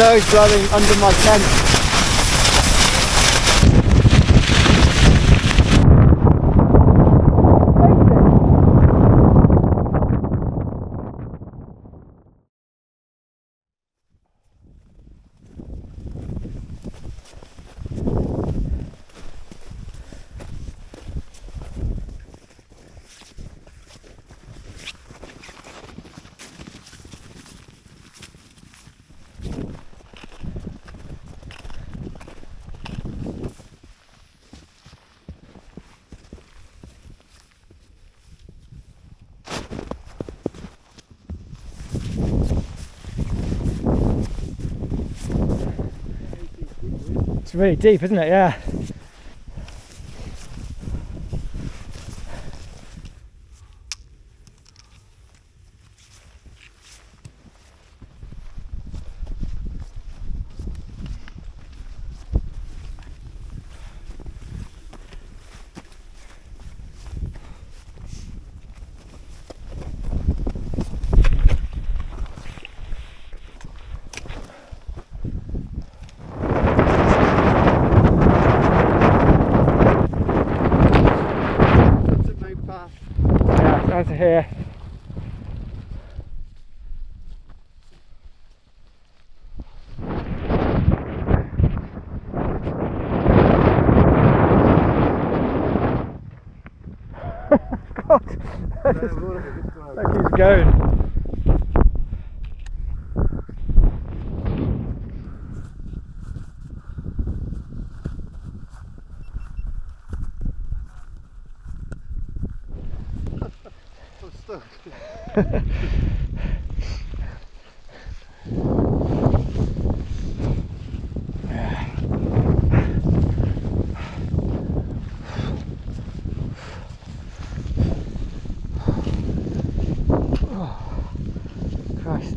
snow's blowing under my tent. It's really deep, isn't it? Yeah. Down to here. God, that keeps going. Oh, Christ.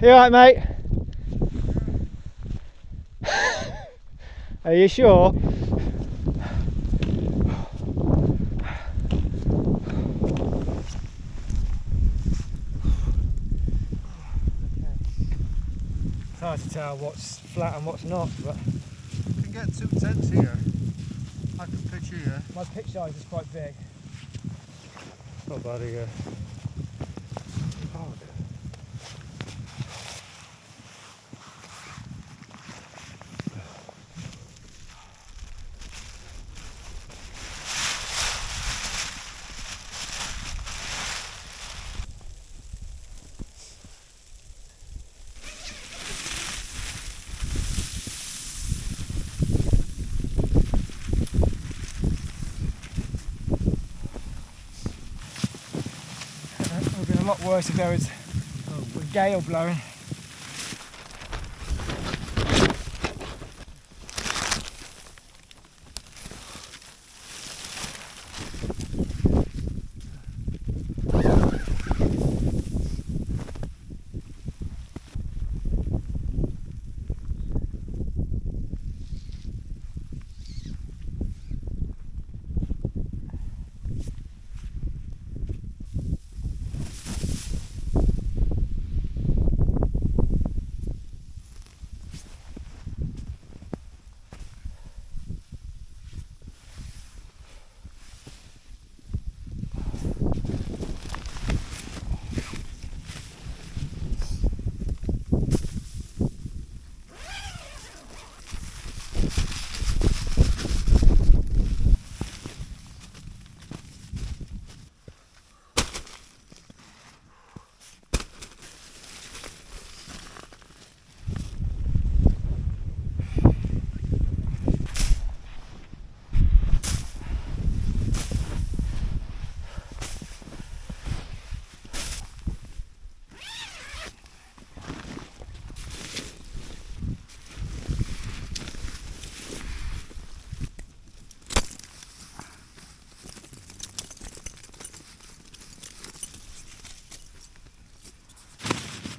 You alright, mate? Are you sure? It's hard to tell what's flat and what's not, but you can get 2 tents here. I can pitch here. My pitch size is quite big. Not bad here. It would have been a lot worse if there was a gale blowing.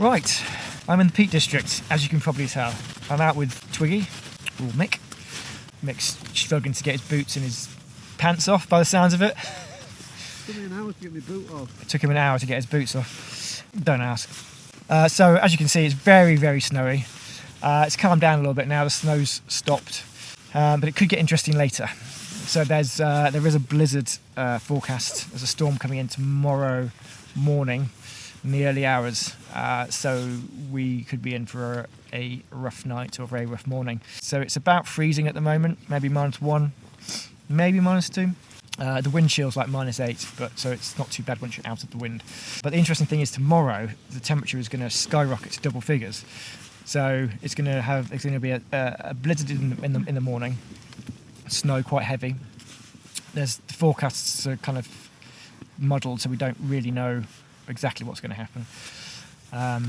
Right, I'm in the Peak District, as you can probably tell. I'm out with Twiggy, or Mick. Mick's struggling to get his boots and his pants off by the sounds of it. It took me an hour to get my boot off. It took him an hour to get his boots off. Don't ask. So as you can see, it's very, very snowy. It's calmed down a little bit now, the snow's stopped, but it could get interesting later. So there is a blizzard forecast. There's a storm coming in tomorrow morning in the early hours, so we could be in for a rough night or a very rough morning. So it's about freezing at the moment, maybe -1, maybe -2. The wind chill's like -8, but so it's not too bad once you're out of the wind. But the interesting thing is tomorrow the temperature is going to skyrocket to double figures. So it's going to be a blizzard in the morning, snow quite heavy. The forecasts are kind of muddled, so we don't really know exactly what's going to happen.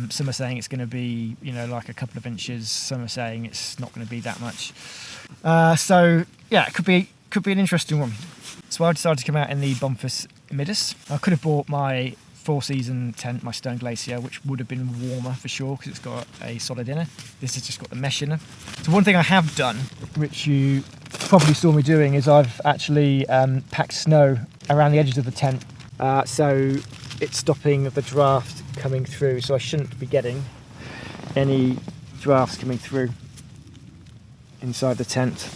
Some are saying it's going to be, like a couple of inches. Some are saying it's not going to be that much. So yeah, it could be an interesting one. So I decided to come out in the Bonfus Middus. I could have bought my 4-season tent, my Stone Glacier, which would have been warmer for sure because it's got a solid inner. This has just got the mesh inner. So one thing I have done, which you probably saw me doing, is I've actually packed snow around the edges of the tent, so it's stopping the draft coming through. So I shouldn't be getting any drafts coming through inside the tent.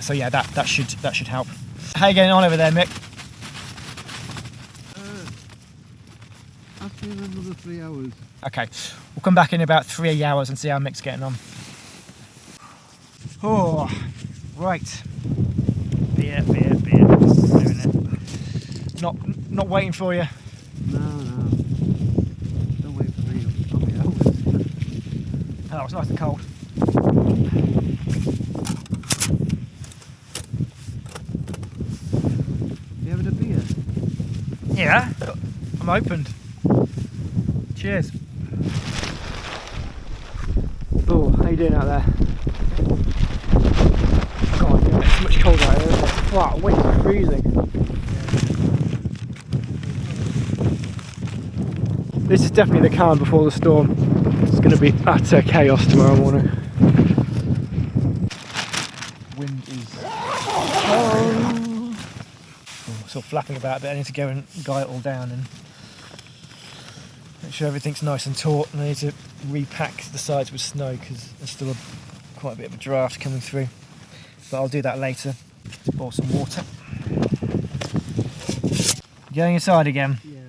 So yeah, that should help. How are you getting on over there, Mick? After another 3 hours. Okay, we'll come back in about 3 hours and see how Mick's getting on. Oh, right. Beer. Doing it. Not waiting for you. No. Don't wait for me. I'll be out. Oh, it's nice and cold. You having a beer? Yeah, I'm opened. Cheers. Oh, how you doing out there? God, it's much colder out here, isn't it? Wow, the wind's freezing. This is definitely the calm before the storm. It's going to be utter chaos tomorrow morning. Wind is sort of flapping about a bit. I need to go and guy it all down and make sure everything's nice and taut, and I need to repack the sides with snow because there's still quite a bit of a draft coming through. But I'll do that later. Just pour some water. Going inside again? Yeah.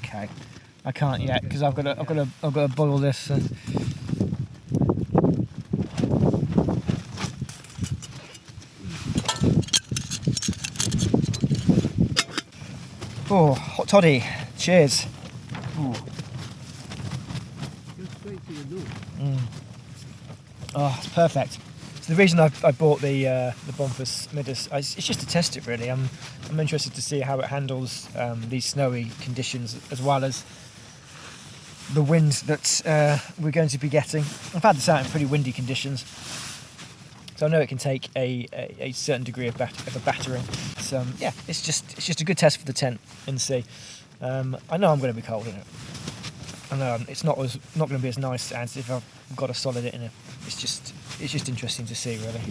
Okay. I can't yet because I've got to boil this. Oh, hot toddy. Cheers. Ooh. Oh, it's perfect. So the reason I bought the Bonfus Middus, it's just to test it really. I'm interested to see how it handles these snowy conditions as well as the winds that we're going to be getting. I've had this out in pretty windy conditions, so I know it can take a certain degree of a battering. So yeah, it's just a good test for the tent and see. I know I'm going to be cold in it. I know it's not going to be as nice as if I've got a solid in it. It's just interesting to see really.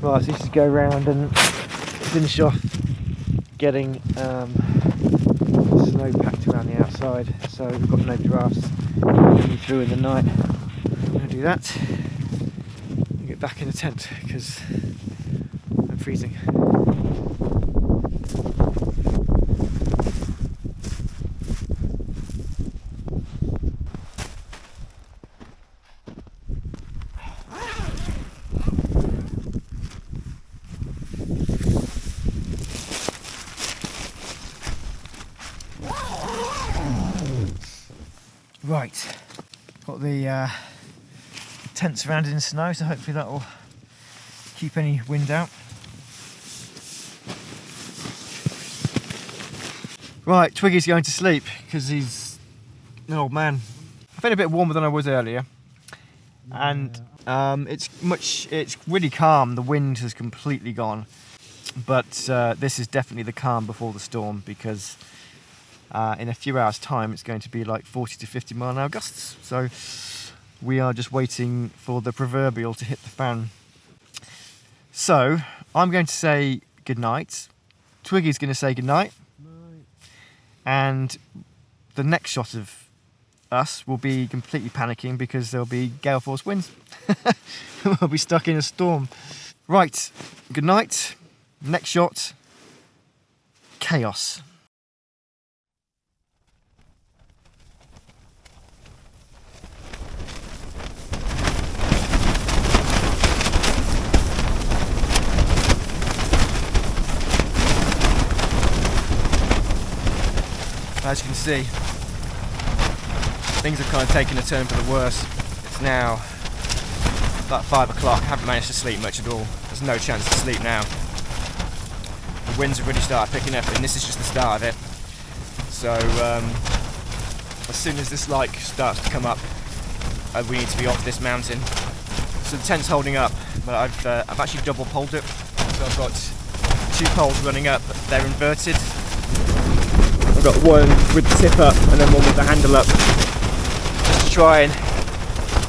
Right, so just go around and finish off getting snow packed around the outside, so we've got no drafts coming through in the night. I'm going to do that and get back in the tent because I'm freezing. Right, got the tent surrounded in snow, so hopefully that will keep any wind out. Right, Twiggy's going to sleep because he's an old man. I feel a bit warmer than I was earlier, and it's really calm. The wind has completely gone, but this is definitely the calm before the storm, because in a few hours' time it's going to be like 40 to 50 mile an hour gusts. So we are just waiting for the proverbial to hit the fan. So I'm going to say good night. Twiggy's going to say good night. And the next shot of us will be completely panicking because there'll be gale force winds. We'll be stuck in a storm. Right, good night. Next shot, chaos. As you can see, things have kind of taken a turn for the worse. It's now about 5 o'clock. I haven't managed to sleep much at all. There's no chance to sleep now. The winds have really started picking up, and this is just the start of it. So as soon as this light starts to come up, we need to be off this mountain. So the tent's holding up, but I've actually double poled it. So I've got 2 poles running up. They're inverted. I've got one with the tip up and then one with the handle up, just to try and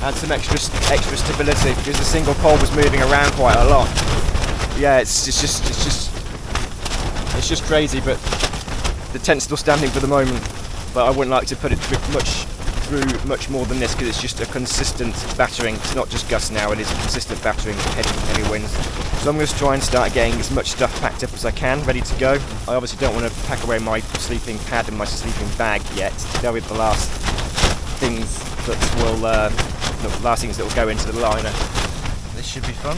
add some extra stability, because the single pole was moving around quite a lot. Yeah, it's just crazy, but the tent's still standing for the moment. But I wouldn't like to put it through much more than this, because it's just a consistent battering. It's not just gusts now; it is a consistent battering of heavy winds. So I'm going to try and start getting as much stuff packed up as I can, ready to go. I obviously don't want to pack away my sleeping pad and my sleeping bag yet. They'll be the last things that will go into the liner. This should be fun.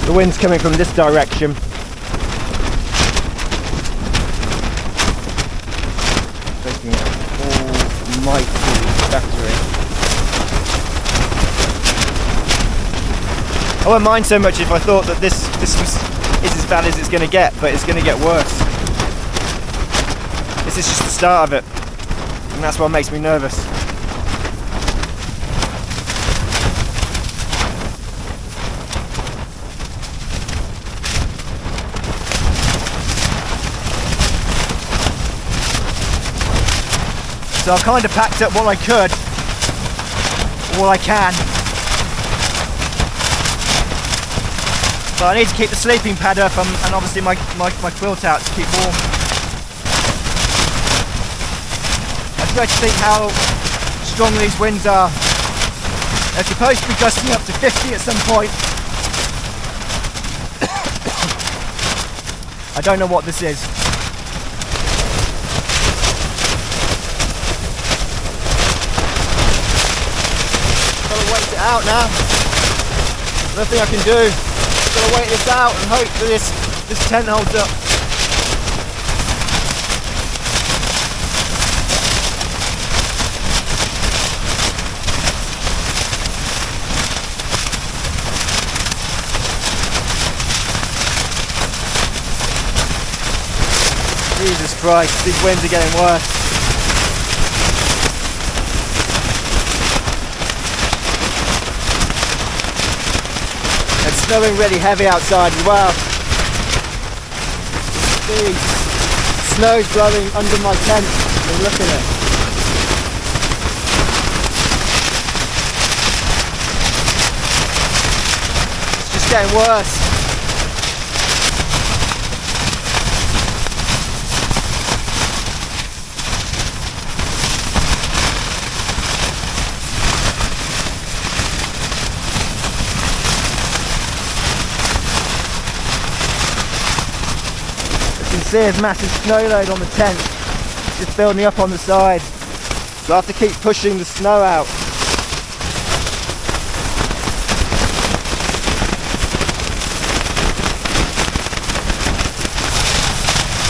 The wind's coming from this direction. Taking almighty battering. I wouldn't mind so much if I thought that this is as bad as it's going to get, but it's going to get worse. This is just the start of it, and that's what makes me nervous. So I've kind of packed up what I could, what I can. But I need to keep the sleeping pad up and obviously my quilt out to keep warm. I try to think how strong these winds are. They're supposed to be gusting up to 50 at some point. I don't know what this is. Wait it out now. Nothing I can do. Gotta wait this out and hope that this tent holds up. Jesus Christ, these winds are getting worse. It's snowing really heavy outside as well. Jeez. Snow's blowing under my tent. I mean, look at it. It's just getting worse. There's massive snow load on the tent, just building up on the side, so I have to keep pushing the snow out.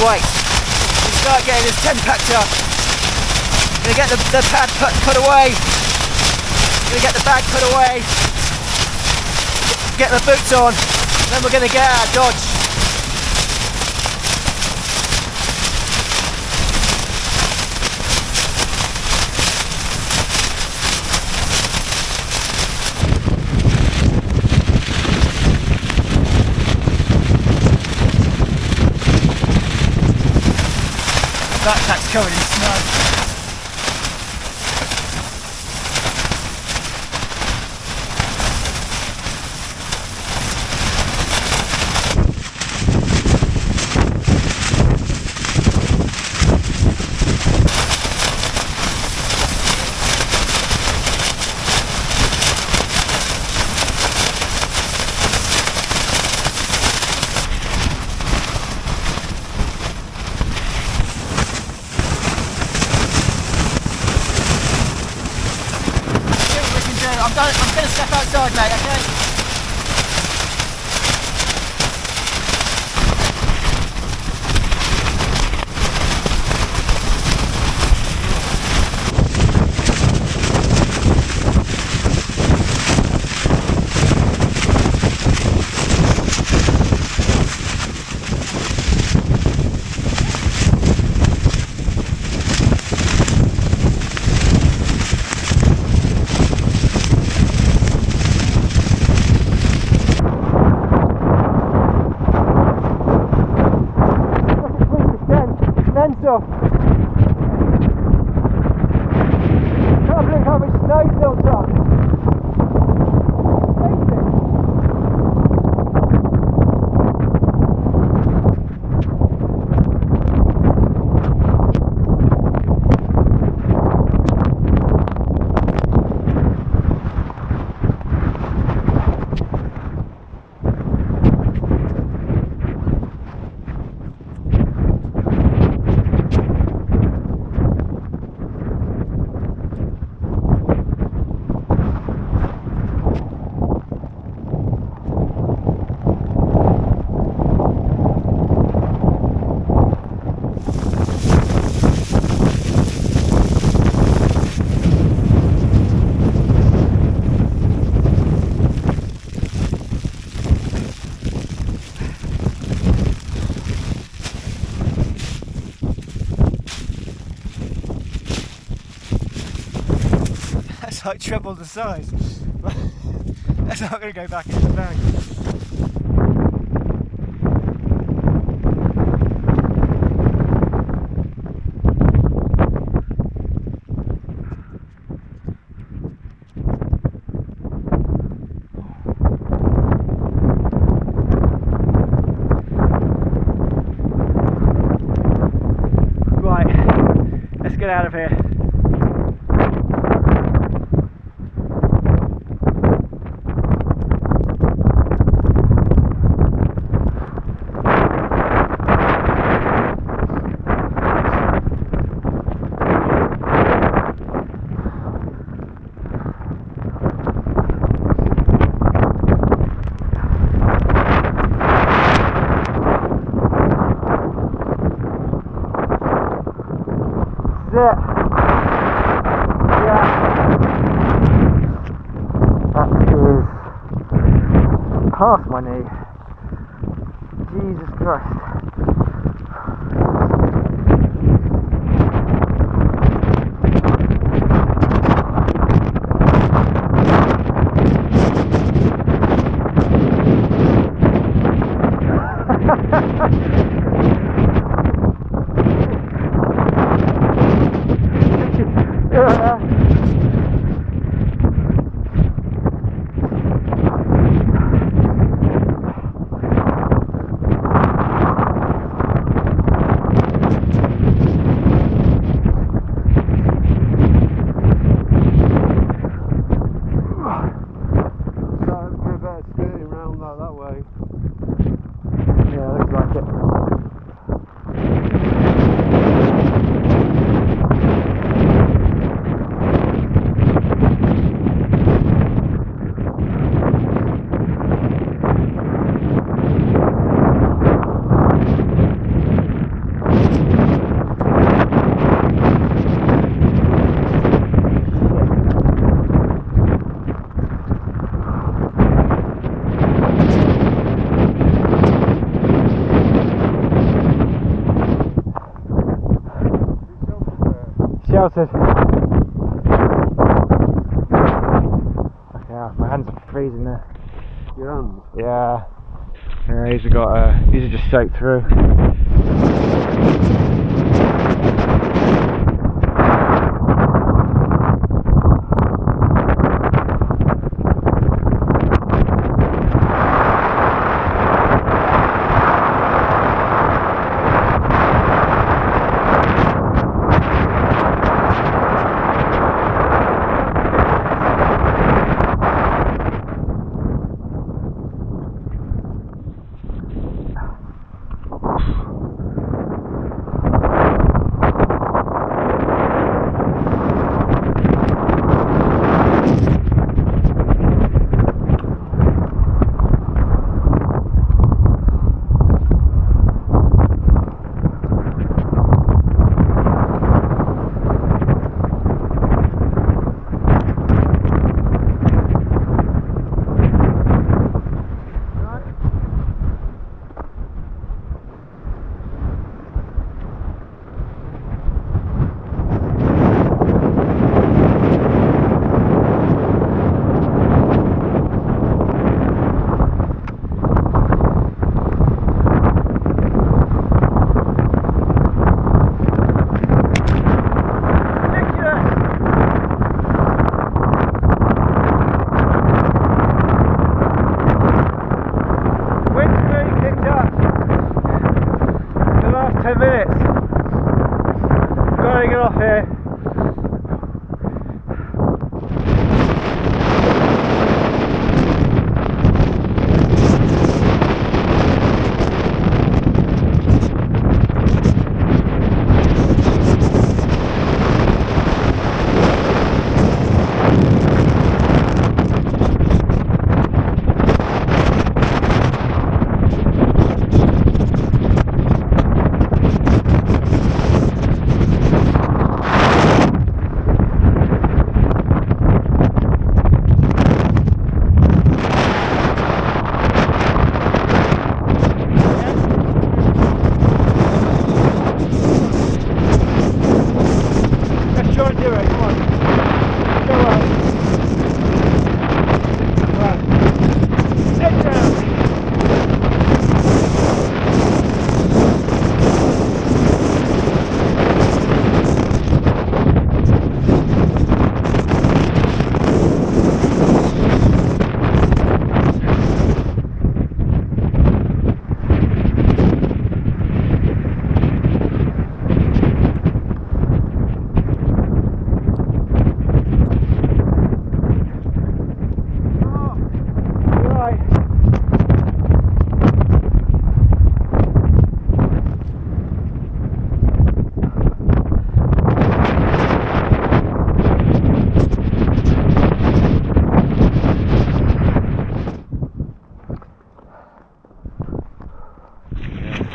Right, we start getting this tent packed up. I'm gonna get the pad cut away. Gonna get the bag put away, get my boots on, and then we're gonna get out of Dodge. Backpack's covered in snow. I'm going to step outside, mate, okay? Mental. Can't believe how much snow's built up. That's like triple the size. That's not going to go back in the bag. Right, let's get out of here. Past my knee. Jesus Christ. melted. Yeah, my hands are freezing there. Your hands? Yeah. Yeah, these are just soaked through.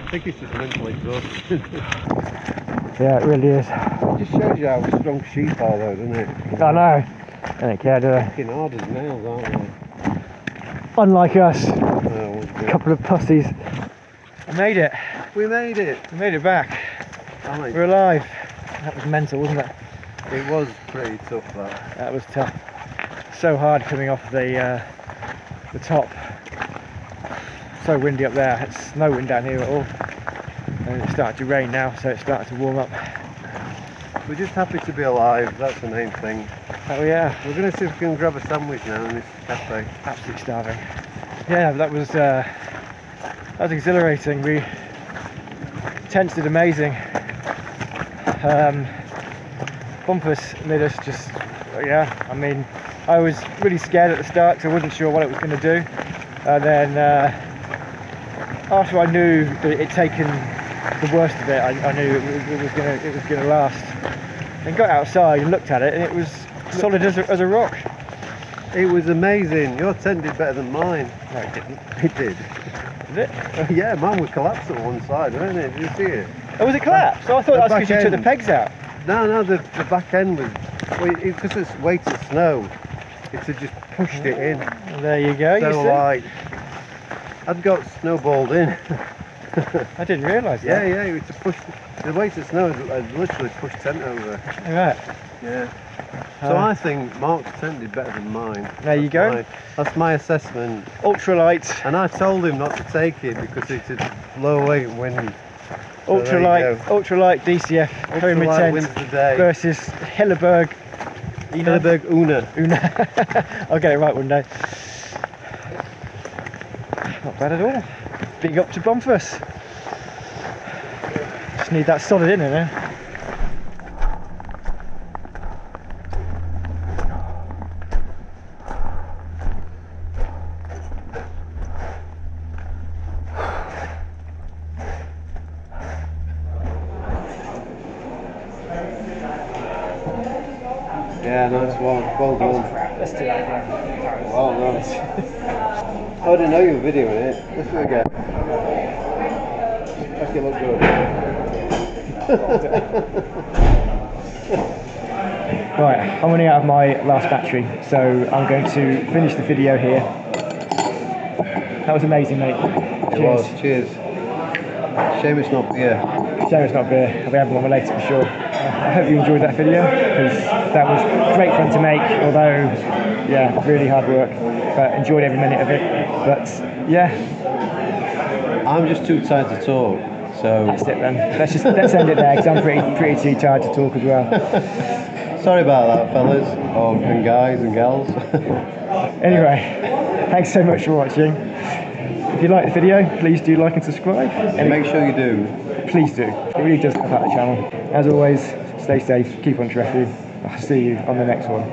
I think it's just mental exhaustion. Yeah, it really is. It just shows you how strong sheep are though, doesn't it? I know. They don't care, do they? Fucking hard as nails, aren't they? Unlike us, Oh, a couple of pussies. I made it. we made it! We made it back. Aye. We're alive. That was mental, wasn't it? It was pretty tough, that. That was tough. So hard coming off the top. So windy up there. It's no wind down here at all. And it's starting to rain now, so it's starting to warm up. We're just happy to be alive, that's the main thing. Oh yeah, We're going to see if we can grab a sandwich now in this cafe. absolutely starving. Yeah, that was exhilarating. We tents did amazing. Bonfus Middus just, yeah, I mean, I was really scared at the start because I wasn't sure what it was going to do. And then after I knew that it'd taken the worst of it, I knew it was gonna last. And got outside and looked at it, and it was solid as a rock. It was amazing. Your tent did better than mine. No, it didn't. It did. Did it? Yeah, mine was collapsed at one side, wasn't it? Did you see it? Oh, was it collapsed? Oh, I thought that's because you took the pegs out. No, the back end was, because it's weight of snow, it had just pushed it in. There you go. So you see? light. I'd got snowballed in. I didn't realise that. Yeah, it was just pushed. The weighted snow had literally pushed tent over. Alright. Yeah. So I think Mark's tent did better than mine. There you go. That's my assessment. Ultralight. And I told him not to take it because it's a low weight wind. So Ultralight DCF homemade Ultralight tent wins the day. versus Hileberg Unna. I'll get it right one day. Not bad at all. Big up to Bonfus. Just need that solid in there. Yeah, nice one. Well done. Let's do that again. Well done. Oh, I didn't know you were videoing it. Let's do it again. Make it look good. Right, I'm running out of my last battery, so I'm going to finish the video here. That was amazing, mate. It was. Cheers. Shame it's not beer. Shame it's not beer. I'll be having one later for sure. I hope you enjoyed that video, because that was great fun to make, although, yeah, really hard work, but enjoyed every minute of it. But, yeah. I'm just too tired to talk, so... That's it then. Let's end it there, because I'm pretty too tired to talk as well. Sorry about that, fellas, and guys and gals. Anyway, thanks so much for watching. If you like the video, please do like and subscribe. And make sure you do. Please do. It really does help out the channel. As always, stay safe, keep on tracking. I'll see you on the next one.